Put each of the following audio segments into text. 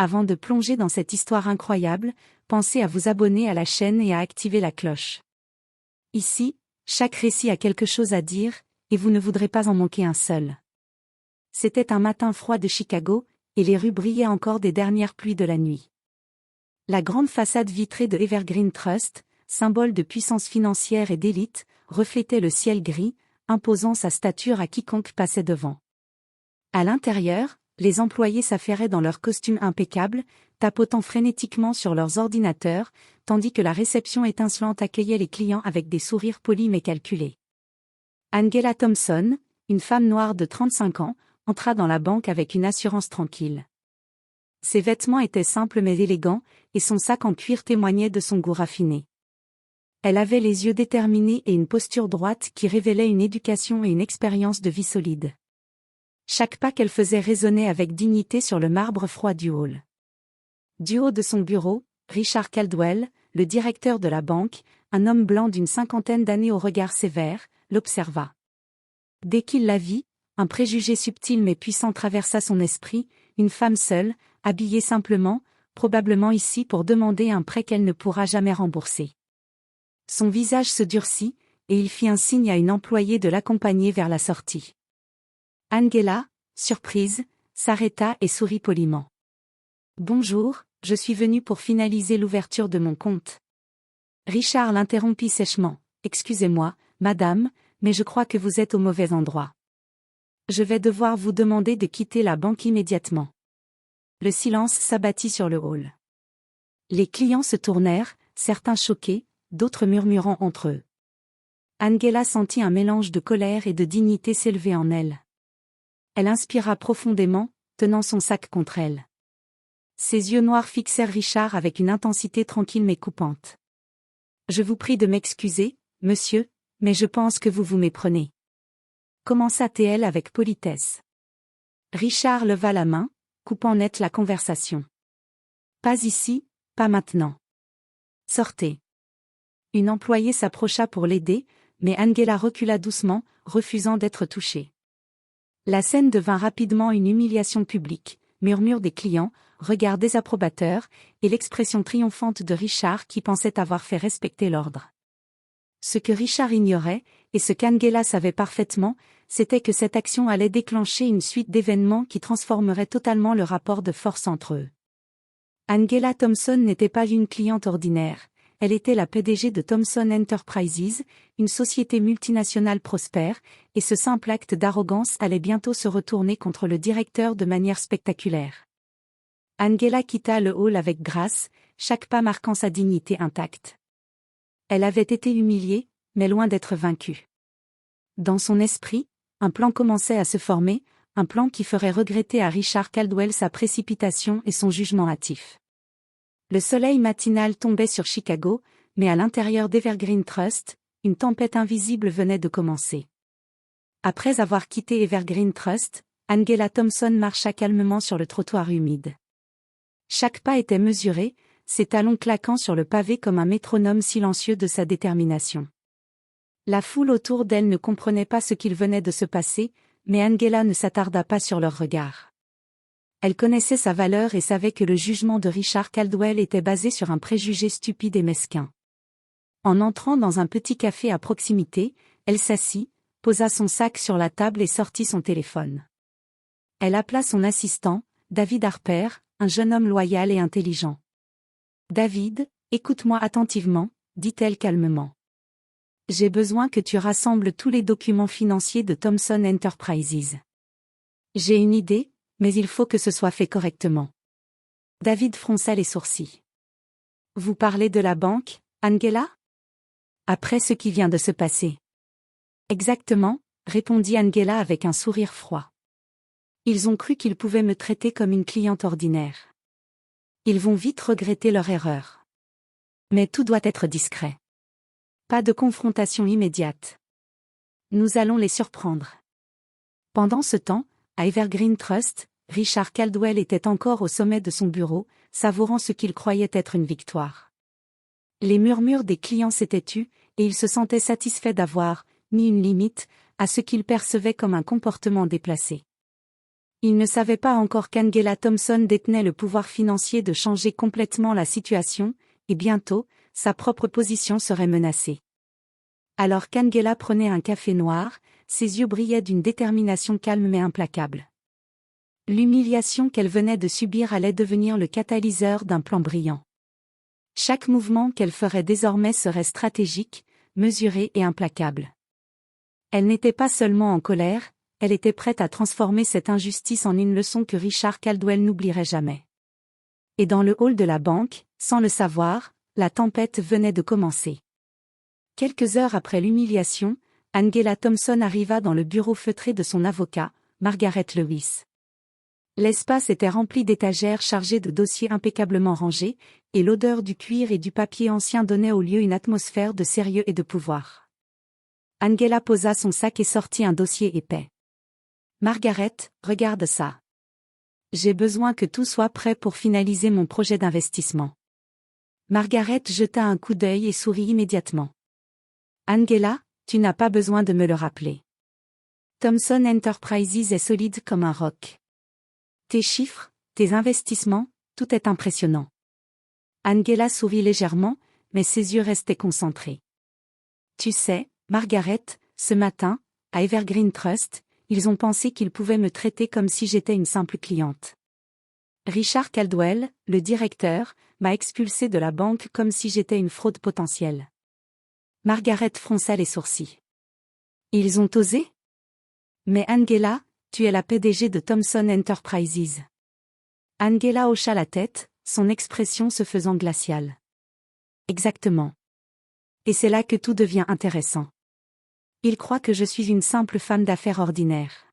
Avant de plonger dans cette histoire incroyable, pensez à vous abonner à la chaîne et à activer la cloche. Ici, chaque récit a quelque chose à dire, et vous ne voudrez pas en manquer un seul. C'était un matin froid de Chicago, et les rues brillaient encore des dernières pluies de la nuit. La grande façade vitrée de Evergreen Trust, symbole de puissance financière et d'élite, reflétait le ciel gris, imposant sa stature à quiconque passait devant. À l'intérieur, les employés s'affairaient dans leurs costumes impeccables, tapotant frénétiquement sur leurs ordinateurs, tandis que la réception étincelante accueillait les clients avec des sourires polis mais calculés. Angela Thompson, une femme noire de 35 ans, entra dans la banque avec une assurance tranquille. Ses vêtements étaient simples mais élégants, et son sac en cuir témoignait de son goût raffiné. Elle avait les yeux déterminés et une posture droite qui révélait une éducation et une expérience de vie solide. Chaque pas qu'elle faisait résonnait avec dignité sur le marbre froid du hall. Du haut de son bureau, Richard Caldwell, le directeur de la banque, un homme blanc d'une cinquantaine d'années au regard sévère, l'observa. Dès qu'il la vit, un préjugé subtil mais puissant traversa son esprit, une femme seule, habillée simplement, probablement ici pour demander un prêt qu'elle ne pourra jamais rembourser. Son visage se durcit, et il fit un signe à une employée de l'accompagner vers la sortie. Angela, surprise, s'arrêta et sourit poliment. « Bonjour, je suis venue pour finaliser l'ouverture de mon compte. » Richard l'interrompit sèchement. « Excusez-moi, madame, mais je crois que vous êtes au mauvais endroit. Je vais devoir vous demander de quitter la banque immédiatement. » Le silence s'abattit sur le hall. Les clients se tournèrent, certains choqués, d'autres murmurant entre eux. Angela sentit un mélange de colère et de dignité s'élever en elle. Elle inspira profondément, tenant son sac contre elle. Ses yeux noirs fixèrent Richard avec une intensité tranquille mais coupante. « Je vous prie de m'excuser, monsieur, mais je pense que vous vous méprenez. » Commença-t-elle avec politesse. Richard leva la main, coupant net la conversation. « Pas ici, pas maintenant. Sortez. » Une employée s'approcha pour l'aider, mais Angela recula doucement, refusant d'être touchée. La scène devint rapidement une humiliation publique, murmures des clients, regards désapprobateurs, et l'expression triomphante de Richard qui pensait avoir fait respecter l'ordre. Ce que Richard ignorait, et ce qu'Angela savait parfaitement, c'était que cette action allait déclencher une suite d'événements qui transformeraient totalement le rapport de force entre eux. Angela Thompson n'était pas une cliente ordinaire. Elle était la PDG de Thomson Enterprises, une société multinationale prospère, et ce simple acte d'arrogance allait bientôt se retourner contre le directeur de manière spectaculaire. Angela quitta le hall avec grâce, chaque pas marquant sa dignité intacte. Elle avait été humiliée, mais loin d'être vaincue. Dans son esprit, un plan commençait à se former, un plan qui ferait regretter à Richard Caldwell sa précipitation et son jugement hâtif. Le soleil matinal tombait sur Chicago, mais à l'intérieur d'Evergreen Trust, une tempête invisible venait de commencer. Après avoir quitté Evergreen Trust, Angela Thompson marcha calmement sur le trottoir humide. Chaque pas était mesuré, ses talons claquant sur le pavé comme un métronome silencieux de sa détermination. La foule autour d'elle ne comprenait pas ce qu'il venait de se passer, mais Angela ne s'attarda pas sur leurs regards. Elle connaissait sa valeur et savait que le jugement de Richard Caldwell était basé sur un préjugé stupide et mesquin. En entrant dans un petit café à proximité, elle s'assit, posa son sac sur la table et sortit son téléphone. Elle appela son assistant, David Harper, un jeune homme loyal et intelligent. « David, écoute-moi attentivement, » dit-elle calmement. « J'ai besoin que tu rassembles tous les documents financiers de Thomson Enterprises. J'ai une idée, mais il faut que ce soit fait correctement. » David fronça les sourcils. « Vous parlez de la banque, Angela ? Après ce qui vient de se passer. » « Exactement, » répondit Angela avec un sourire froid. « Ils ont cru qu'ils pouvaient me traiter comme une cliente ordinaire. Ils vont vite regretter leur erreur. Mais tout doit être discret. Pas de confrontation immédiate. Nous allons les surprendre. » Pendant ce temps, à Evergreen Trust, Richard Caldwell était encore au sommet de son bureau, savourant ce qu'il croyait être une victoire. Les murmures des clients s'étaient tus, et il se sentait satisfait d'avoir mis une limite à ce qu'il percevait comme un comportement déplacé. Il ne savait pas encore qu'Angela Thompson détenait le pouvoir financier de changer complètement la situation, et bientôt, sa propre position serait menacée. Alors qu'Angela prenait un café noir, ses yeux brillaient d'une détermination calme mais implacable. L'humiliation qu'elle venait de subir allait devenir le catalyseur d'un plan brillant. Chaque mouvement qu'elle ferait désormais serait stratégique, mesuré et implacable. Elle n'était pas seulement en colère, elle était prête à transformer cette injustice en une leçon que Richard Caldwell n'oublierait jamais. Et dans le hall de la banque, sans le savoir, la tempête venait de commencer. Quelques heures après l'humiliation, Angela Thompson arriva dans le bureau feutré de son avocat, Margaret Lewis. L'espace était rempli d'étagères chargées de dossiers impeccablement rangés, et l'odeur du cuir et du papier ancien donnait au lieu une atmosphère de sérieux et de pouvoir. Angela posa son sac et sortit un dossier épais. « Margaret, regarde ça. J'ai besoin que tout soit prêt pour finaliser mon projet d'investissement. » Margaret jeta un coup d'œil et sourit immédiatement. « Angela, tu n'as pas besoin de me le rappeler. Thomson Enterprises est solide comme un roc. Tes chiffres, tes investissements, tout est impressionnant. » Angela sourit légèrement, mais ses yeux restaient concentrés. « Tu sais, Margaret, ce matin, à Evergreen Trust, ils ont pensé qu'ils pouvaient me traiter comme si j'étais une simple cliente. Richard Caldwell, le directeur, m'a expulsé de la banque comme si j'étais une fraude potentielle. » Margaret fronça les sourcils. « Ils ont osé ? Mais Angela, tu es la PDG de Thomson Enterprises. » Angela hocha la tête, son expression se faisant glaciale. « Exactement. Et c'est là que tout devient intéressant. Il croit que je suis une simple femme d'affaires ordinaire.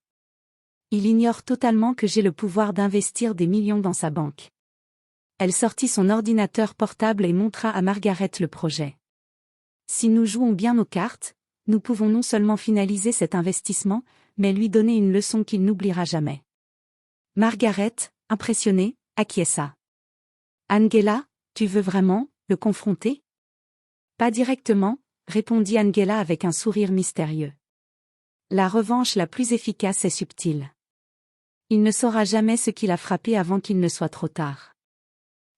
Il ignore totalement que j'ai le pouvoir d'investir des millions dans sa banque. » Elle sortit son ordinateur portable et montra à Margaret le projet. « Si nous jouons bien nos cartes, nous pouvons non seulement finaliser cet investissement, mais lui donner une leçon qu'il n'oubliera jamais. » Margaret, impressionnée, acquiesça. « Angela, tu veux vraiment le confronter ? » « Pas directement, » répondit Angela avec un sourire mystérieux. « La revanche la plus efficace est subtile. Il ne saura jamais ce qui l'a frappé avant qu'il ne soit trop tard. »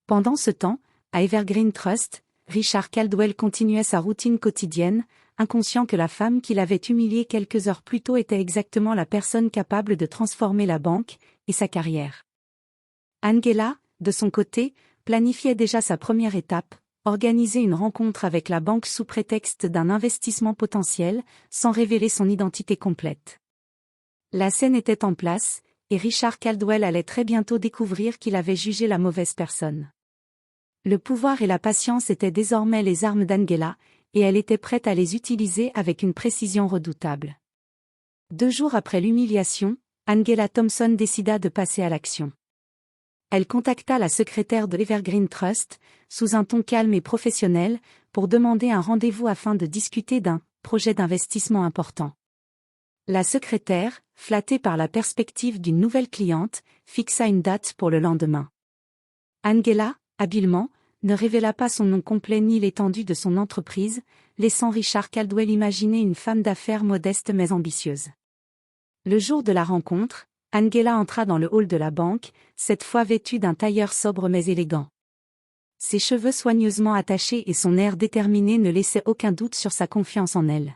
Pendant ce temps, à Evergreen Trust, Richard Caldwell continuait sa routine quotidienne, inconscient que la femme qui l'avait humilié quelques heures plus tôt était exactement la personne capable de transformer la banque et sa carrière. Angela, de son côté, planifiait déjà sa première étape, organiser une rencontre avec la banque sous prétexte d'un investissement potentiel, sans révéler son identité complète. La scène était en place, et Richard Caldwell allait très bientôt découvrir qu'il avait jugé la mauvaise personne. Le pouvoir et la patience étaient désormais les armes d'Angela, et elle était prête à les utiliser avec une précision redoutable. 2 jours après l'humiliation, Angela Thompson décida de passer à l'action. Elle contacta la secrétaire de Evergreen Trust, sous un ton calme et professionnel, pour demander un rendez-vous afin de discuter d'un projet d'investissement important. La secrétaire, flattée par la perspective d'une nouvelle cliente, fixa une date pour le lendemain. Angela, habilement, ne révéla pas son nom complet ni l'étendue de son entreprise, laissant Richard Caldwell imaginer une femme d'affaires modeste mais ambitieuse. Le jour de la rencontre, Angela entra dans le hall de la banque, cette fois vêtue d'un tailleur sobre mais élégant. Ses cheveux soigneusement attachés et son air déterminé ne laissaient aucun doute sur sa confiance en elle.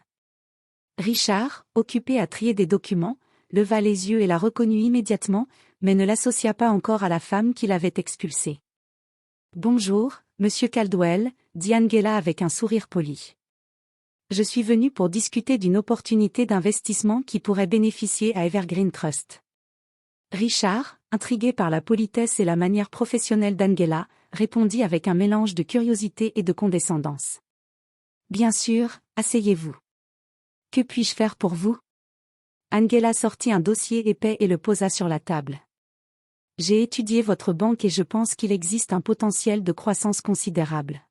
Richard, occupé à trier des documents, leva les yeux et la reconnut immédiatement, mais ne l'associa pas encore à la femme qui l'avait expulsée. « Bonjour, Monsieur Caldwell, » dit Angela avec un sourire poli. « Je suis venue pour discuter d'une opportunité d'investissement qui pourrait bénéficier à Evergreen Trust. » Richard, intrigué par la politesse et la manière professionnelle d'Angela, répondit avec un mélange de curiosité et de condescendance. « Bien sûr, asseyez-vous. Que puis-je faire pour vous ? » Angela sortit un dossier épais et le posa sur la table. « J'ai étudié votre banque et je pense qu'il existe un potentiel de croissance considérable.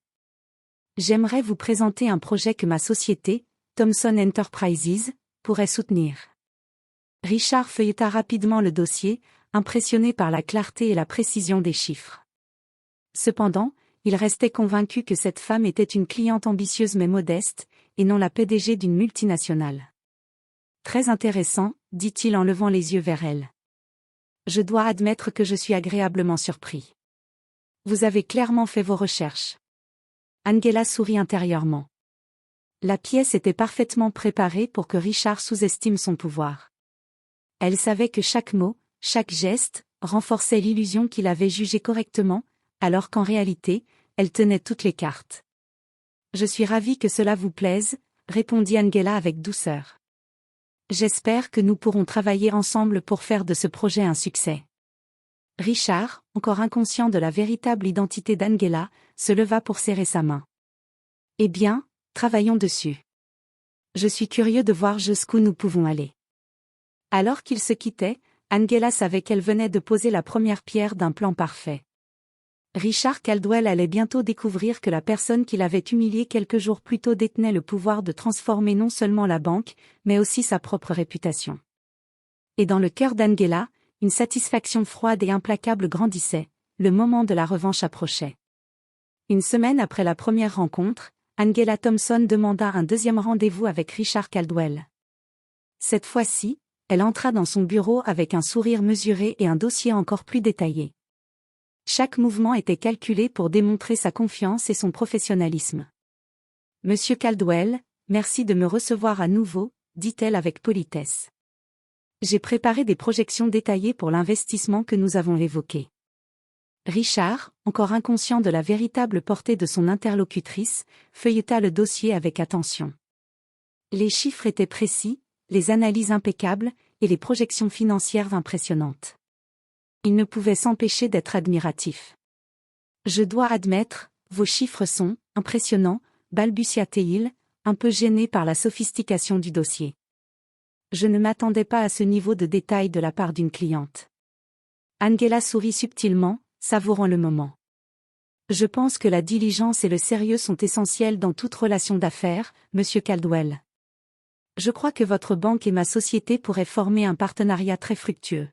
J'aimerais vous présenter un projet que ma société, Thomson Enterprises, pourrait soutenir. » Richard feuilleta rapidement le dossier, impressionné par la clarté et la précision des chiffres. Cependant, il restait convaincu que cette femme était une cliente ambitieuse mais modeste, et non la PDG d'une multinationale. « Très intéressant, » dit-il en levant les yeux vers elle. Je dois admettre que je suis agréablement surpris. Vous avez clairement fait vos recherches. Angela sourit intérieurement. La pièce était parfaitement préparée pour que Richard sous-estime son pouvoir. Elle savait que chaque mot, chaque geste, renforçait l'illusion qu'il avait jugée correctement, alors qu'en réalité, elle tenait toutes les cartes. Je suis ravie que cela vous plaise, répondit Angela avec douceur. J'espère que nous pourrons travailler ensemble pour faire de ce projet un succès. Richard, encore inconscient de la véritable identité d'Angela, se leva pour serrer sa main. Eh bien, travaillons dessus. Je suis curieux de voir jusqu'où nous pouvons aller. Alors qu'ils se quittaient, Angela savait qu'elle venait de poser la première pierre d'un plan parfait. Richard Caldwell allait bientôt découvrir que la personne qui l'avait humilié quelques jours plus tôt détenait le pouvoir de transformer non seulement la banque, mais aussi sa propre réputation. Et dans le cœur d'Angela, une satisfaction froide et implacable grandissait, le moment de la revanche approchait. Une semaine après la première rencontre, Angela Thompson demanda un deuxième rendez-vous avec Richard Caldwell. Cette fois-ci, elle entra dans son bureau avec un sourire mesuré et un dossier encore plus détaillé. Chaque mouvement était calculé pour démontrer sa confiance et son professionnalisme. « Monsieur Caldwell, merci de me recevoir à nouveau », dit-elle avec politesse. « J'ai préparé des projections détaillées pour l'investissement que nous avons évoqué. » Richard, encore inconscient de la véritable portée de son interlocutrice, feuilleta le dossier avec attention. Les chiffres étaient précis, les analyses impeccables, et les projections financières impressionnantes. Il ne pouvait s'empêcher d'être admiratif. « Je dois admettre, vos chiffres sont impressionnants », balbutia-t-il, un peu gêné par la sophistication du dossier. Je ne m'attendais pas à ce niveau de détail de la part d'une cliente. Angela sourit subtilement, savourant le moment. Je pense que la diligence et le sérieux sont essentiels dans toute relation d'affaires, monsieur Caldwell. Je crois que votre banque et ma société pourraient former un partenariat très fructueux.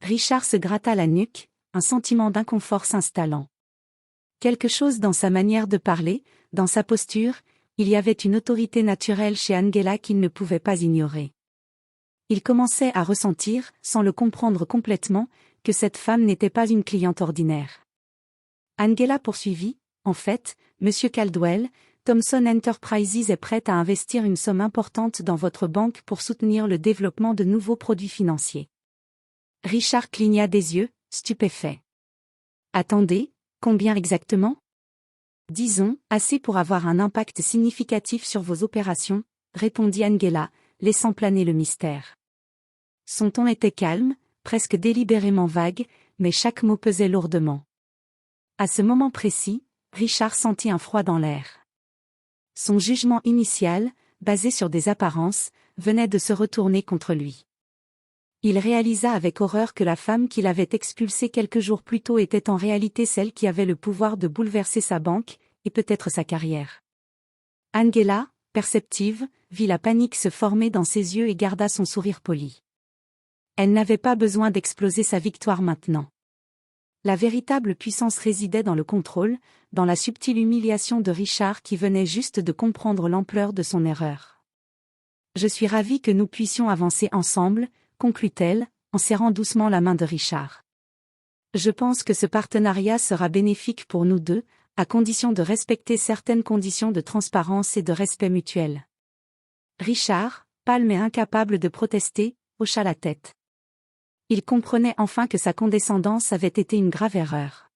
Richard se gratta la nuque, un sentiment d'inconfort s'installant. Quelque chose dans sa manière de parler, dans sa posture, il y avait une autorité naturelle chez Angela qu'il ne pouvait pas ignorer. Il commençait à ressentir, sans le comprendre complètement, que cette femme n'était pas une cliente ordinaire. Angela poursuivit, « En fait, monsieur Caldwell, Thomson Enterprises est prête à investir une somme importante dans votre banque pour soutenir le développement de nouveaux produits financiers. » Richard cligna des yeux, stupéfait. « Attendez, combien exactement ? » ?»« Disons, assez pour avoir un impact significatif sur vos opérations, » répondit Angela, laissant planer le mystère. Son ton était calme, presque délibérément vague, mais chaque mot pesait lourdement. À ce moment précis, Richard sentit un froid dans l'air. Son jugement initial, basé sur des apparences, venait de se retourner contre lui. Il réalisa avec horreur que la femme qu'il avait expulsée quelques jours plus tôt était en réalité celle qui avait le pouvoir de bouleverser sa banque, et peut-être sa carrière. Angela, perceptive, vit la panique se former dans ses yeux et garda son sourire poli. Elle n'avait pas besoin d'exploser sa victoire maintenant. La véritable puissance résidait dans le contrôle, dans la subtile humiliation de Richard qui venait juste de comprendre l'ampleur de son erreur. « Je suis ravie que nous puissions avancer ensemble », conclut-elle, en serrant doucement la main de Richard. « Je pense que ce partenariat sera bénéfique pour nous deux, à condition de respecter certaines conditions de transparence et de respect mutuel. » Richard, pâle mais incapable de protester, hocha la tête. Il comprenait enfin que sa condescendance avait été une grave erreur.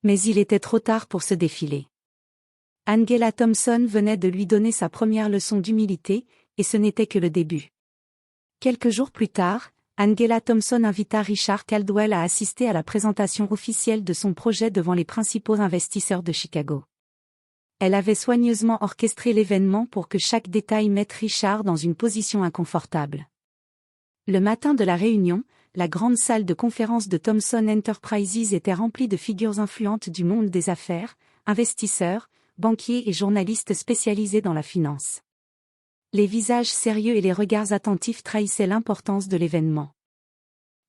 Mais il était trop tard pour se défiler. Angela Thompson venait de lui donner sa première leçon d'humilité, et ce n'était que le début. Quelques jours plus tard, Angela Thompson invita Richard Caldwell à assister à la présentation officielle de son projet devant les principaux investisseurs de Chicago. Elle avait soigneusement orchestré l'événement pour que chaque détail mette Richard dans une position inconfortable. Le matin de la réunion, la grande salle de conférence de Thomson Enterprises était remplie de figures influentes du monde des affaires, investisseurs, banquiers et journalistes spécialisés dans la finance. Les visages sérieux et les regards attentifs trahissaient l'importance de l'événement.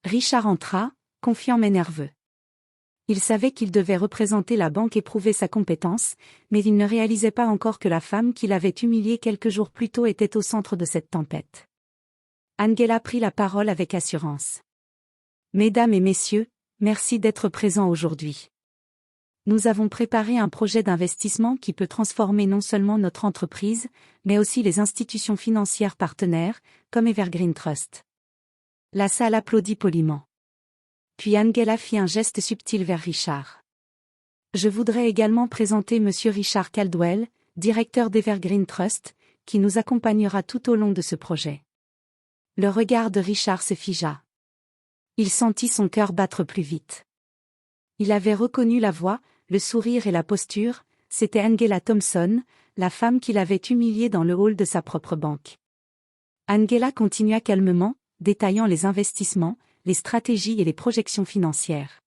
Richard entra, confiant mais nerveux. Il savait qu'il devait représenter la banque et prouver sa compétence, mais il ne réalisait pas encore que la femme qui l'avait humilié quelques jours plus tôt était au centre de cette tempête. Angela prit la parole avec assurance. « Mesdames et messieurs, merci d'être présents aujourd'hui. Nous avons préparé un projet d'investissement qui peut transformer non seulement notre entreprise, mais aussi les institutions financières partenaires, comme Evergreen Trust. La salle applaudit poliment. Puis Angela fit un geste subtil vers Richard. Je voudrais également présenter Monsieur Richard Caldwell, directeur d'Evergreen Trust, qui nous accompagnera tout au long de ce projet. Le regard de Richard se figea. Il sentit son cœur battre plus vite. Il avait reconnu la voix, le sourire et la posture, c'était Angela Thompson, la femme qu'il avait humiliée dans le hall de sa propre banque. Angela continua calmement, détaillant les investissements, les stratégies et les projections financières.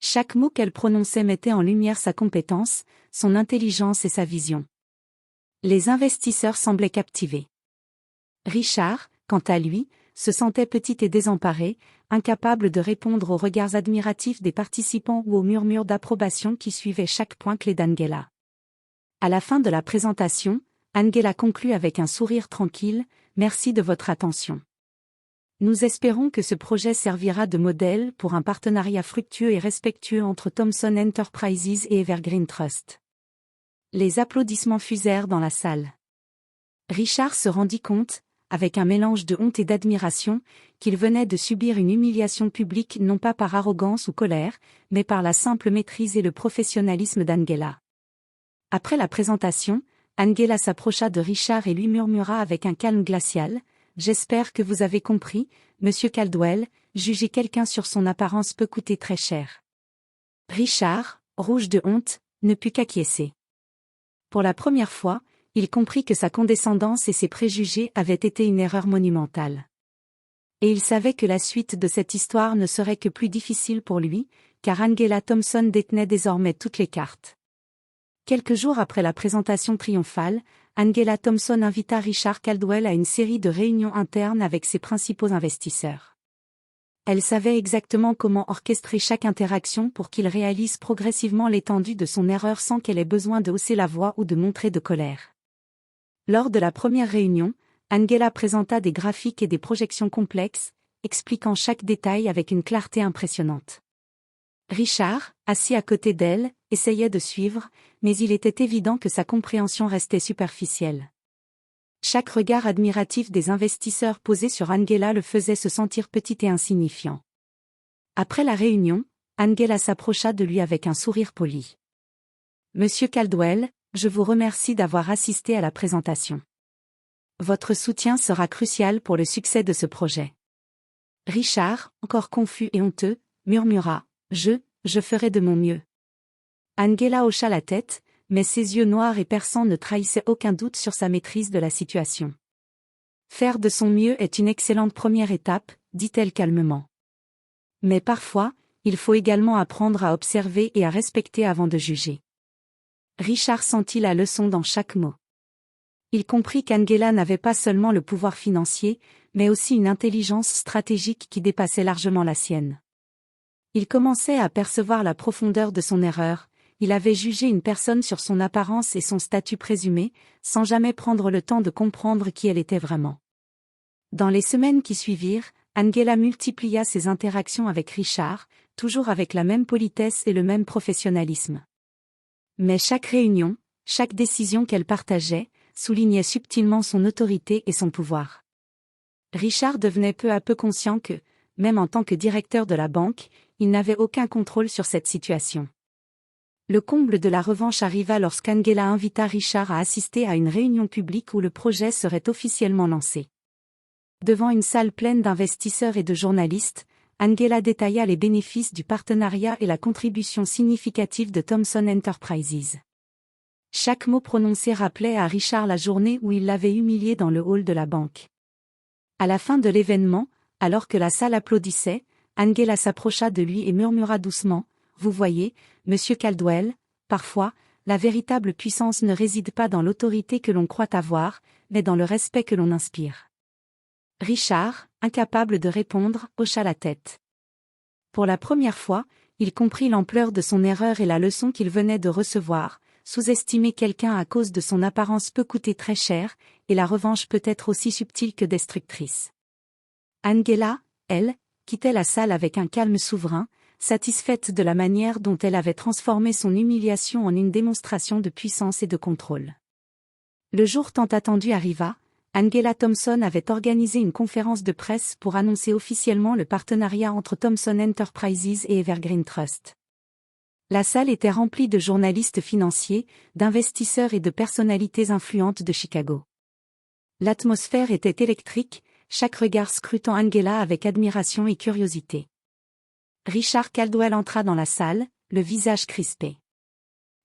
Chaque mot qu'elle prononçait mettait en lumière sa compétence, son intelligence et sa vision. Les investisseurs semblaient captivés. Richard, quant à lui, se sentait petit et désemparé, incapable de répondre aux regards admiratifs des participants ou aux murmures d'approbation qui suivaient chaque point clé d'Angela. À la fin de la présentation, Angela conclut avec un sourire tranquille, « Merci de votre attention. Nous espérons que ce projet servira de modèle pour un partenariat fructueux et respectueux entre Thomson Enterprises et Evergreen Trust. » Les applaudissements fusèrent dans la salle. Richard se rendit compte, avec un mélange de honte et d'admiration, qu'il venait de subir une humiliation publique non pas par arrogance ou colère, mais par la simple maîtrise et le professionnalisme d'Angela. Après la présentation, Angela s'approcha de Richard et lui murmura avec un calme glacial, « J'espère que vous avez compris, Monsieur Caldwell, juger quelqu'un sur son apparence peut coûter très cher. » Richard, rouge de honte, ne put qu'acquiescer. Pour la première fois, il comprit que sa condescendance et ses préjugés avaient été une erreur monumentale. Et il savait que la suite de cette histoire ne serait que plus difficile pour lui, car Angela Thompson détenait désormais toutes les cartes. Quelques jours après la présentation triomphale, Angela Thompson invita Richard Caldwell à une série de réunions internes avec ses principaux investisseurs. Elle savait exactement comment orchestrer chaque interaction pour qu'il réalise progressivement l'étendue de son erreur sans qu'elle ait besoin de hausser la voix ou de montrer de colère. Lors de la première réunion, Angela présenta des graphiques et des projections complexes, expliquant chaque détail avec une clarté impressionnante. Richard, assis à côté d'elle, essayait de suivre, mais il était évident que sa compréhension restait superficielle. Chaque regard admiratif des investisseurs posé sur Angela le faisait se sentir petit et insignifiant. Après la réunion, Angela s'approcha de lui avec un sourire poli. « Monsieur Caldwell, je vous remercie d'avoir assisté à la présentation. Votre soutien sera crucial pour le succès de ce projet. » Richard, encore confus et honteux, murmura, « Je ferai de mon mieux. » Angela hocha la tête, mais ses yeux noirs et perçants ne trahissaient aucun doute sur sa maîtrise de la situation. « Faire de son mieux est une excellente première étape, » dit-elle calmement. « Mais parfois, il faut également apprendre à observer et à respecter avant de juger. » Richard sentit la leçon dans chaque mot. Il comprit qu'Angela n'avait pas seulement le pouvoir financier, mais aussi une intelligence stratégique qui dépassait largement la sienne. Il commençait à percevoir la profondeur de son erreur. Il avait jugé une personne sur son apparence et son statut présumé, sans jamais prendre le temps de comprendre qui elle était vraiment. Dans les semaines qui suivirent, Angela multiplia ses interactions avec Richard, toujours avec la même politesse et le même professionnalisme. Mais chaque réunion, chaque décision qu'elle partageait, soulignait subtilement son autorité et son pouvoir. Richard devenait peu à peu conscient que, même en tant que directeur de la banque, il n'avait aucun contrôle sur cette situation. Le comble de la revanche arriva lorsqu'Angela invita Richard à assister à une réunion publique où le projet serait officiellement lancé. Devant une salle pleine d'investisseurs et de journalistes, Angela détailla les bénéfices du partenariat et la contribution significative de Thomson Enterprises. Chaque mot prononcé rappelait à Richard la journée où il l'avait humilié dans le hall de la banque. À la fin de l'événement, alors que la salle applaudissait, Angela s'approcha de lui et murmura doucement, « Vous voyez, Monsieur Caldwell, parfois, la véritable puissance ne réside pas dans l'autorité que l'on croit avoir, mais dans le respect que l'on inspire. » Richard, incapable de répondre, hocha la tête. Pour la première fois, il comprit l'ampleur de son erreur et la leçon qu'il venait de recevoir. Sous-estimer quelqu'un à cause de son apparence peut coûter très cher, et la revanche peut être aussi subtile que destructrice. Angela, elle, quittait la salle avec un calme souverain, satisfaite de la manière dont elle avait transformé son humiliation en une démonstration de puissance et de contrôle. Le jour tant attendu arriva. Angela Thomson avait organisé une conférence de presse pour annoncer officiellement le partenariat entre Thomson Enterprises et Evergreen Trust. La salle était remplie de journalistes financiers, d'investisseurs et de personnalités influentes de Chicago. L'atmosphère était électrique, chaque regard scrutant Angela avec admiration et curiosité. Richard Caldwell entra dans la salle, le visage crispé.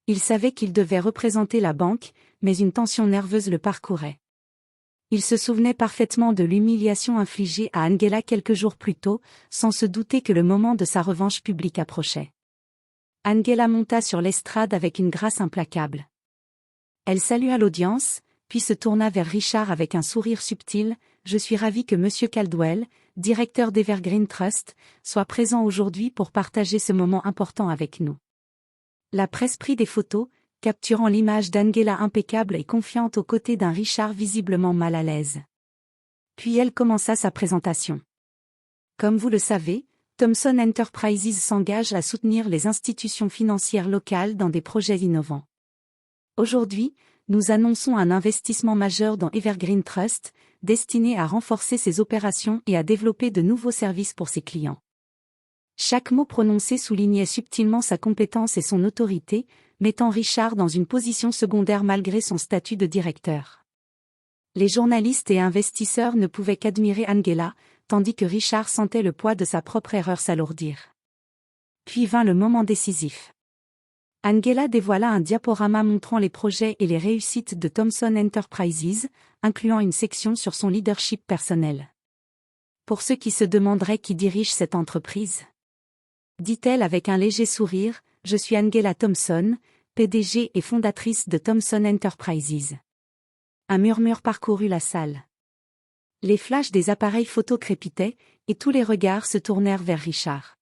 Il savait qu'il devait représenter la banque, mais une tension nerveuse le parcourait. Il se souvenait parfaitement de l'humiliation infligée à Angela quelques jours plus tôt, sans se douter que le moment de sa revanche publique approchait. Angela monta sur l'estrade avec une grâce implacable. Elle salua l'audience, puis se tourna vers Richard avec un sourire subtil. « Je suis ravi que Monsieur Caldwell, directeur d'Evergreen Trust, soit présent aujourd'hui pour partager ce moment important avec nous. » La presse prit des photos, capturant l'image d'Angela impeccable et confiante aux côtés d'un Richard visiblement mal à l'aise. Puis elle commença sa présentation. Comme vous le savez, Thomson Enterprises s'engage à soutenir les institutions financières locales dans des projets innovants. Aujourd'hui, nous annonçons un investissement majeur dans Evergreen Trust, destiné à renforcer ses opérations et à développer de nouveaux services pour ses clients. Chaque mot prononcé soulignait subtilement sa compétence et son autorité, mettant Richard dans une position secondaire malgré son statut de directeur. Les journalistes et investisseurs ne pouvaient qu'admirer Angela, tandis que Richard sentait le poids de sa propre erreur s'alourdir. Puis vint le moment décisif. Angela dévoila un diaporama montrant les projets et les réussites de Thomson Enterprises, incluant une section sur son leadership personnel. Pour ceux qui se demanderaient qui dirige cette entreprise, dit-elle avec un léger sourire, « Je suis Angela Thomson, PDG et fondatrice de Thomson Enterprises. » Un murmure parcourut la salle. Les flashs des appareils photo crépitaient, et tous les regards se tournèrent vers Richard.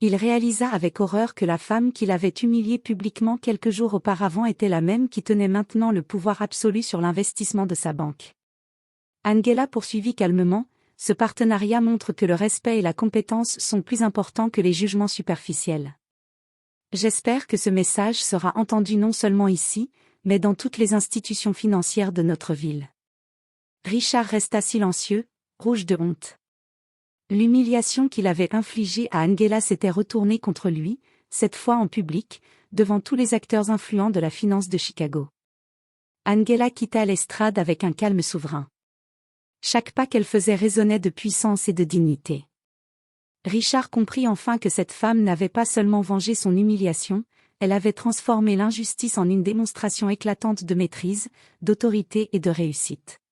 Il réalisa avec horreur que la femme qui l'avait humilié publiquement quelques jours auparavant était la même qui tenait maintenant le pouvoir absolu sur l'investissement de sa banque. Angela poursuivit calmement, « Ce partenariat montre que le respect et la compétence sont plus importants que les jugements superficiels. J'espère que ce message sera entendu non seulement ici, mais dans toutes les institutions financières de notre ville. » Richard resta silencieux, rouge de honte. L'humiliation qu'il avait infligée à Angela s'était retournée contre lui, cette fois en public, devant tous les acteurs influents de la finance de Chicago. Angela quitta l'estrade avec un calme souverain. Chaque pas qu'elle faisait résonnait de puissance et de dignité. Richard comprit enfin que cette femme n'avait pas seulement vengé son humiliation, elle avait transformé l'injustice en une démonstration éclatante de maîtrise, d'autorité et de réussite.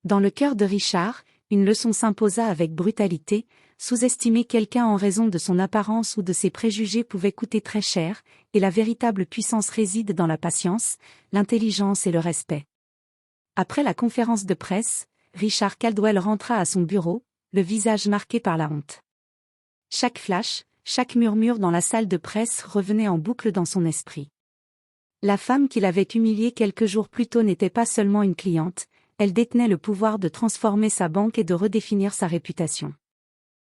Dans le cœur de Richard, une leçon s'imposa avec brutalité, sous-estimer quelqu'un en raison de son apparence ou de ses préjugés pouvait coûter très cher, et la véritable puissance réside dans la patience, l'intelligence et le respect. Après la conférence de presse, Richard Caldwell rentra à son bureau, le visage marqué par la honte. Chaque flash, chaque murmure dans la salle de presse revenait en boucle dans son esprit. La femme qu'il avait humiliée quelques jours plus tôt n'était pas seulement une cliente, elle détenait le pouvoir de transformer sa banque et de redéfinir sa réputation.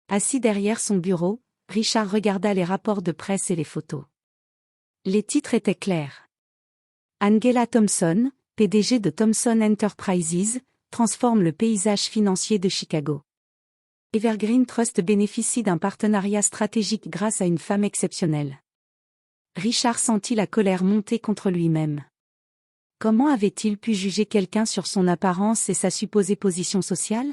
Assis derrière son bureau, Richard regarda les rapports de presse et les photos. Les titres étaient clairs. Angela Thomson, PDG de Thomson Enterprises, transforme le paysage financier de Chicago. Evergreen Trust bénéficie d'un partenariat stratégique grâce à une femme exceptionnelle. Richard sentit la colère monter contre lui-même. Comment avait-il pu juger quelqu'un sur son apparence et sa supposée position sociale?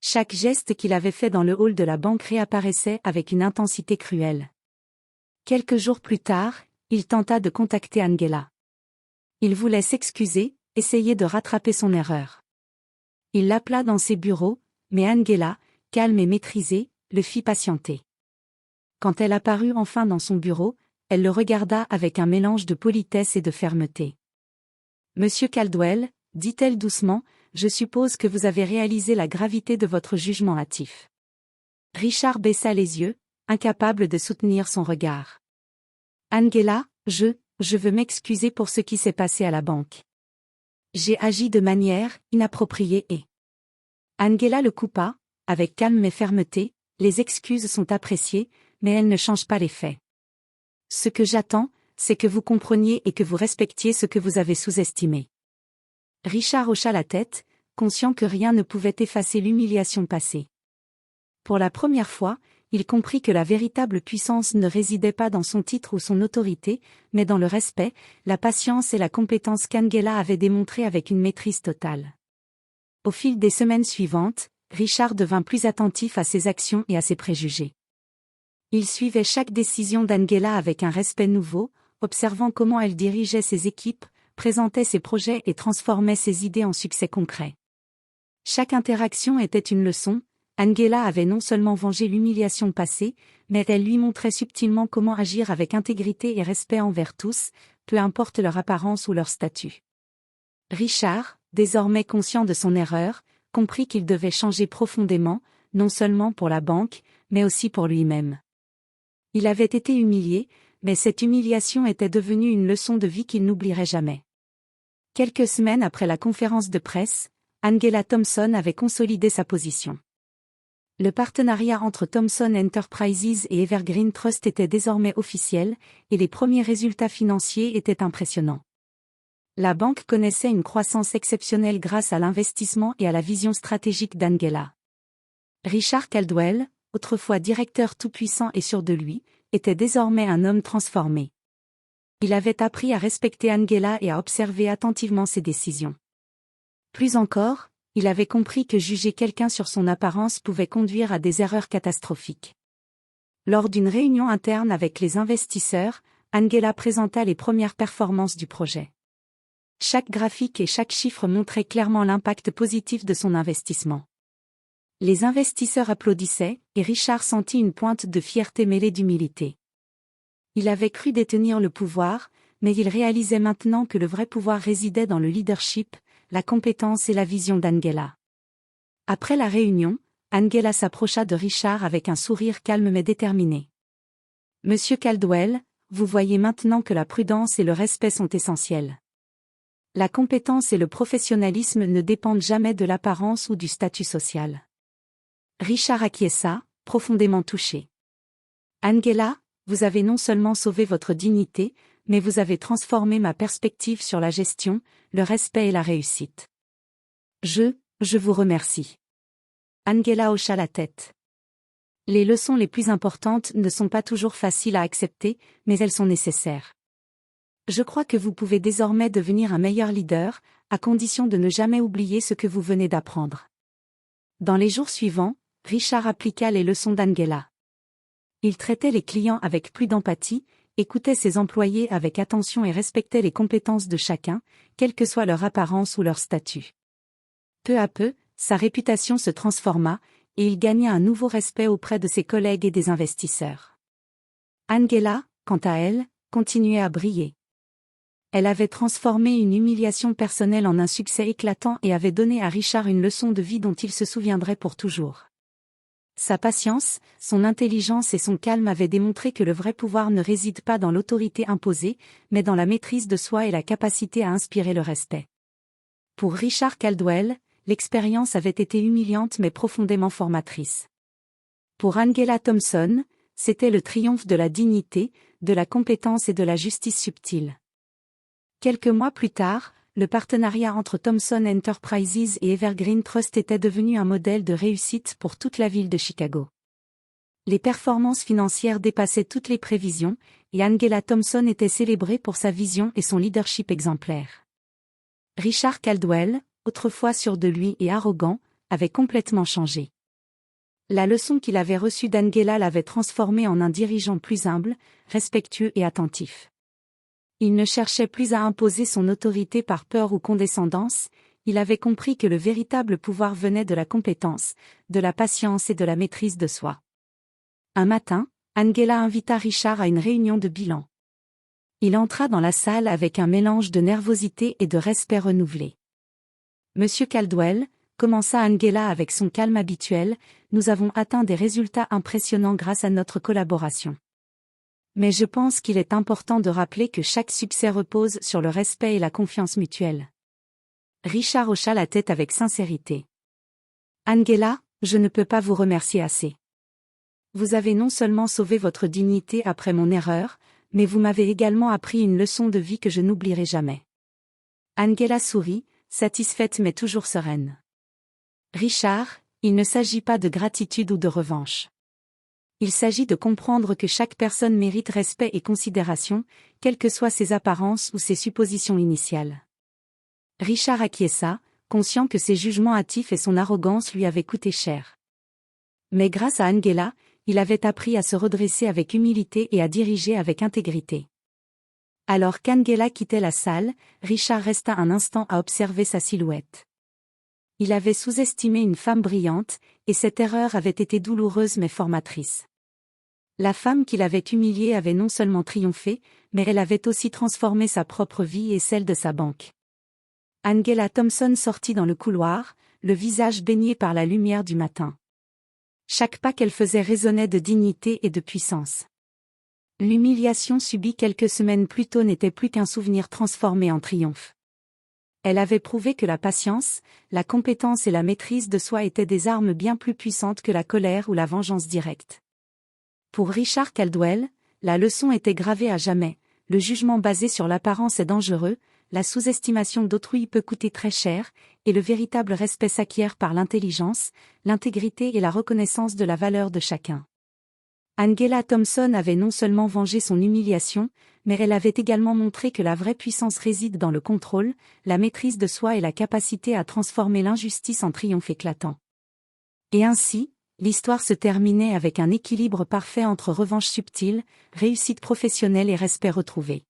Chaque geste qu'il avait fait dans le hall de la banque réapparaissait avec une intensité cruelle. Quelques jours plus tard, il tenta de contacter Angela. Il voulait s'excuser, essayer de rattraper son erreur. Il l'appela dans ses bureaux, mais Angela, calme et maîtrisée, le fit patienter. Quand elle apparut enfin dans son bureau, elle le regarda avec un mélange de politesse et de fermeté. « Monsieur Caldwell, dit-elle doucement, je suppose que vous avez réalisé la gravité de votre jugement hâtif. » Richard baissa les yeux, incapable de soutenir son regard. « Angela, je veux m'excuser pour ce qui s'est passé à la banque. J'ai agi de manière inappropriée et... » Angela le coupa, avec calme mais fermeté, les excuses sont appréciées, mais elles ne changent pas les faits. Ce que j'attends, c'est que vous compreniez et que vous respectiez ce que vous avez sous-estimé. Richard hocha la tête, conscient que rien ne pouvait effacer l'humiliation passée. Pour la première fois, il comprit que la véritable puissance ne résidait pas dans son titre ou son autorité, mais dans le respect, la patience et la compétence qu'Angela avait démontrées avec une maîtrise totale. Au fil des semaines suivantes, Richard devint plus attentif à ses actions et à ses préjugés. Il suivait chaque décision d'Angela avec un respect nouveau, observant comment elle dirigeait ses équipes, présentait ses projets et transformait ses idées en succès concrets. Chaque interaction était une leçon. Angela avait non seulement vengé l'humiliation passée, mais elle lui montrait subtilement comment agir avec intégrité et respect envers tous, peu importe leur apparence ou leur statut. Richard, désormais conscient de son erreur, comprit qu'il devait changer profondément, non seulement pour la banque, mais aussi pour lui-même. Il avait été humilié, mais cette humiliation était devenue une leçon de vie qu'il n'oublierait jamais. Quelques semaines après la conférence de presse, Angela Thomson avait consolidé sa position. Le partenariat entre Thomson Enterprises et Evergreen Trust était désormais officiel, et les premiers résultats financiers étaient impressionnants. La banque connaissait une croissance exceptionnelle grâce à l'investissement et à la vision stratégique d'Angela. Richard Caldwell, autrefois directeur tout-puissant et sûr de lui, était désormais un homme transformé. Il avait appris à respecter Angela et à observer attentivement ses décisions. Plus encore, il avait compris que juger quelqu'un sur son apparence pouvait conduire à des erreurs catastrophiques. Lors d'une réunion interne avec les investisseurs, Angela présenta les premières performances du projet. Chaque graphique et chaque chiffre montrait clairement l'impact positif de son investissement. Les investisseurs applaudissaient, et Richard sentit une pointe de fierté mêlée d'humilité. Il avait cru détenir le pouvoir, mais il réalisait maintenant que le vrai pouvoir résidait dans le leadership, la compétence et la vision d'Angela. Après la réunion, Angela s'approcha de Richard avec un sourire calme mais déterminé. « Monsieur Caldwell, vous voyez maintenant que la prudence et le respect sont essentiels. La compétence et le professionnalisme ne dépendent jamais de l'apparence ou du statut social. » Richard acquiesça, profondément touché. « Angela, vous avez non seulement sauvé votre dignité, mais vous avez transformé ma perspective sur la gestion, le respect et la réussite. Je vous remercie. » Angela hocha la tête. Les leçons les plus importantes ne sont pas toujours faciles à accepter, mais elles sont nécessaires. Je crois que vous pouvez désormais devenir un meilleur leader, à condition de ne jamais oublier ce que vous venez d'apprendre. Dans les jours suivants, Richard appliqua les leçons d'Angela. Il traitait les clients avec plus d'empathie, écoutait ses employés avec attention et respectait les compétences de chacun, quelle que soit leur apparence ou leur statut. Peu à peu, sa réputation se transforma, et il gagna un nouveau respect auprès de ses collègues et des investisseurs. Angela, quant à elle, continuait à briller. Elle avait transformé une humiliation personnelle en un succès éclatant et avait donné à Richard une leçon de vie dont il se souviendrait pour toujours. Sa patience, son intelligence et son calme avaient démontré que le vrai pouvoir ne réside pas dans l'autorité imposée, mais dans la maîtrise de soi et la capacité à inspirer le respect. Pour Richard Caldwell, l'expérience avait été humiliante mais profondément formatrice. Pour Angela Thomson, c'était le triomphe de la dignité, de la compétence et de la justice subtile. Quelques mois plus tard, le partenariat entre Thomson Enterprises et Evergreen Trust était devenu un modèle de réussite pour toute la ville de Chicago. Les performances financières dépassaient toutes les prévisions, et Angela Thomson était célébrée pour sa vision et son leadership exemplaire. Richard Caldwell, autrefois sûr de lui et arrogant, avait complètement changé. La leçon qu'il avait reçue d'Angela l'avait transformé en un dirigeant plus humble, respectueux et attentif. Il ne cherchait plus à imposer son autorité par peur ou condescendance, il avait compris que le véritable pouvoir venait de la compétence, de la patience et de la maîtrise de soi. Un matin, Angela invita Richard à une réunion de bilan. Il entra dans la salle avec un mélange de nervosité et de respect renouvelé. « Monsieur Caldwell », commença Angela avec son calme habituel, « nous avons atteint des résultats impressionnants grâce à notre collaboration. Mais je pense qu'il est important de rappeler que chaque succès repose sur le respect et la confiance mutuelle. » Richard hocha la tête avec sincérité. « Angela, je ne peux pas vous remercier assez. Vous avez non seulement sauvé votre dignité après mon erreur, mais vous m'avez également appris une leçon de vie que je n'oublierai jamais. Angela sourit, satisfaite mais toujours sereine. Richard, il ne s'agit pas de gratitude ou de revanche. Il s'agit de comprendre que chaque personne mérite respect et considération, quelles que soient ses apparences ou ses suppositions initiales. Richard acquiesça, conscient que ses jugements hâtifs et son arrogance lui avaient coûté cher. Mais grâce à Angela, il avait appris à se redresser avec humilité et à diriger avec intégrité. Alors qu'Angela quittait la salle, Richard resta un instant à observer sa silhouette. Il avait sous-estimé une femme brillante, et cette erreur avait été douloureuse mais formatrice. La femme qu'il avait humiliée avait non seulement triomphé, mais elle avait aussi transformé sa propre vie et celle de sa banque. Angela Thompson sortit dans le couloir, le visage baigné par la lumière du matin. Chaque pas qu'elle faisait résonnait de dignité et de puissance. L'humiliation subie quelques semaines plus tôt n'était plus qu'un souvenir transformé en triomphe. Elle avait prouvé que la patience, la compétence et la maîtrise de soi étaient des armes bien plus puissantes que la colère ou la vengeance directe. Pour Richard Caldwell, la leçon était gravée à jamais: le jugement basé sur l'apparence est dangereux, la sous-estimation d'autrui peut coûter très cher, et le véritable respect s'acquiert par l'intelligence, l'intégrité et la reconnaissance de la valeur de chacun. Angela Thompson avait non seulement vengé son humiliation, mais elle avait également montré que la vraie puissance réside dans le contrôle, la maîtrise de soi et la capacité à transformer l'injustice en triomphe éclatant. Et ainsi, l'histoire se terminait avec un équilibre parfait entre revanche subtile, réussite professionnelle et respect retrouvé.